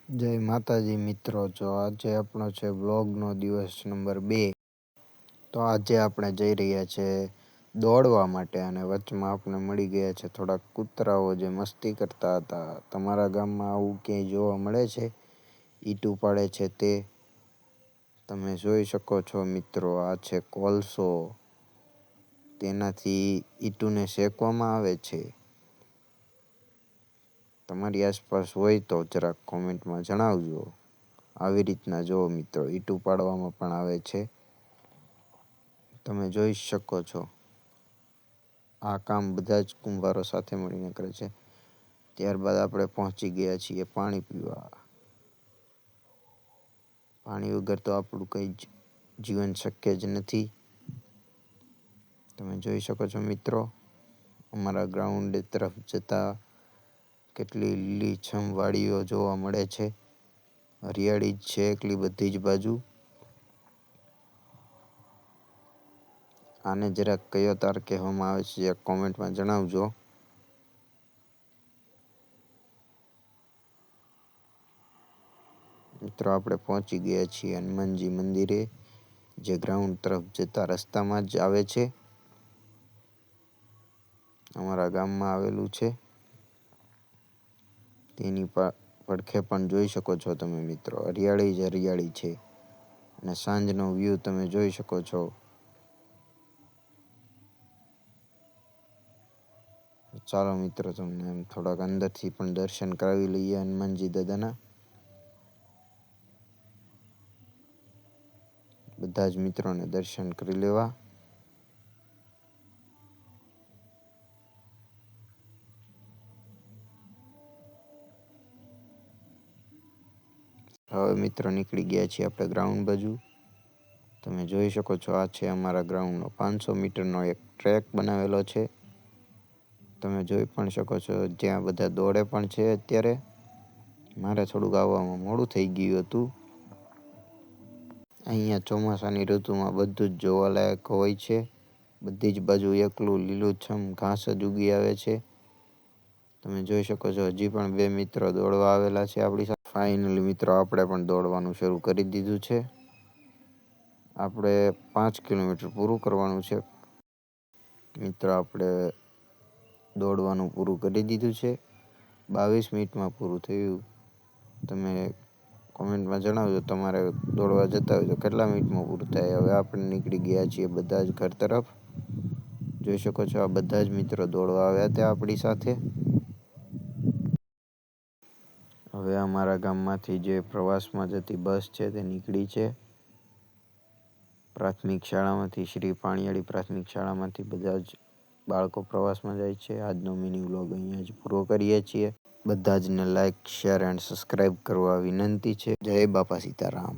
જય માતાજી મિત્રો, જો આજે આપણો છે વ્લોગનો દિવસ નંબર 2। તો આજે આપણે જઈ રહ્યા છે દોડવા માટે અને વચમાં આપણે મળી ગયા છે થોડાક કૂતરાઓ જે મસ્તી કરતા હતા। તમારા ગામમાં આવું ક્યાંય જોવા મળે છે? ઈંટું પાડે છે તે તમે જોઈ શકો છો મિત્રો। આ છે કોલસો, તેનાથી ઈંટુને શેકવામાં આવે છે। તમારી આસપાસ હોય તો જરાક કોમેન્ટમાં જણાવજો। આવી રીતના જો મિત્રો ઈંટું પાડવામાં પણ આવે છે, તમે જોઈ શકો છો। આ કામ બધા જ કુંભારો સાથે મળીને કરે છે। ત્યારબાદ આપણે પહોંચી ગયા છીએ પાણી પીવા। પાણી વગર તો આપણું કંઈ જ જીવન શક્ય જ નથી। તમે જોઈ શકો છો મિત્રો, અમારા ગ્રાઉન્ડ તરફ જતા કેટલી લીલીછમ વાડીઓ જોવા મળે છે। હરિયાળી જ છે એટલી બધી જ બાજુ। આને જરાક કયો તાર કહેવામાં આવે છે કોમેન્ટમાં જણાવજો। મિત્રો આપણે પહોંચી ગયા છીએ હનુમાનજી મંદિરે, જે ગ્રાઉન્ડ તરફ જતા રસ્તામાં જ આવે છે, અમારા ગામમાં આવેલું છે। તેની પડખે પણ જોઈ શકો છો તમે મિત્રો, હરિયાળી જ હરિયાળી છે અને સાંજનો વ્યૂ તમે જોઈ શકો છો। ચાલો મિત્રો તમને એમ થોડાક અંદરથી પણ દર્શન કરાવી લઈએ હનુમાનજી દાદાના। બધા જ મિત્રોને દર્શન કરી લેવા। હવે મિત્રો નીકળી ગયા છીએ આપણે ગ્રાઉન્ડ બાજુ। તમે જોઈ શકો છો આ છે અમારા ગ્રાઉન્ડનો 500 મીટરનો એક ટ્રેક બનાવેલો છે। તમે જોઈ પણ શકો છો જ્યાં બધા દોડે પણ છે અત્યારે। મારે થોડુંક આવવામાં મોડું થઈ ગયું હતું। અહીંયા ચોમાસાની ઋતુમાં બધું જ જોવાલાયક હોય છે। બધી જ બાજુ એકલું લીલુંછમ ઘાસ જ ઉગી આવે છે। તમે જોઈ શકો છો હજી પણ 2 મિત્રો દોડવા આવેલા છે આપણી સાથે। ફાઇનલી મિત્રો આપણે પણ દોડવાનું શરૂ કરી દીધું છે। આપણે 5 કિલોમીટર પૂરું કરવાનું છે મિત્રો। આપણે દોડવાનું પૂરું કરી દીધું છે, 22 મિનિટમાં પૂરું થયું। તમે કોમેન્ટમાં જણાવજો તમારે દોડવા જતા હોય તો કેટલા મિનિટમાં પૂરું થાય। હવે આપણે નીકળી ગયા છીએ બધા જ ઘર તરફ। જોઈ શકો છો આ બધા જ મિત્રો દોડવા આવ્યા હતા આપણી સાથે। હવે અમારા ગામમાંથી જે પ્રવાસમાં જતી બસ છે તે નીકળી છે। પ્રાથમિક શાળામાંથી, શ્રી પાણીયાળી પ્રાથમિક શાળામાંથી બધા જ બાળકો પ્રવાસમાં જાય છે। આજનો મિની વ્લોગ અહીંયા જ પૂરો કરીએ છીએ। બધા જ ને લાઈક, શેર એન્ડ સબસ્ક્રાઈબ કરવા વિનંતી છે। જય બાપા સીતારામ।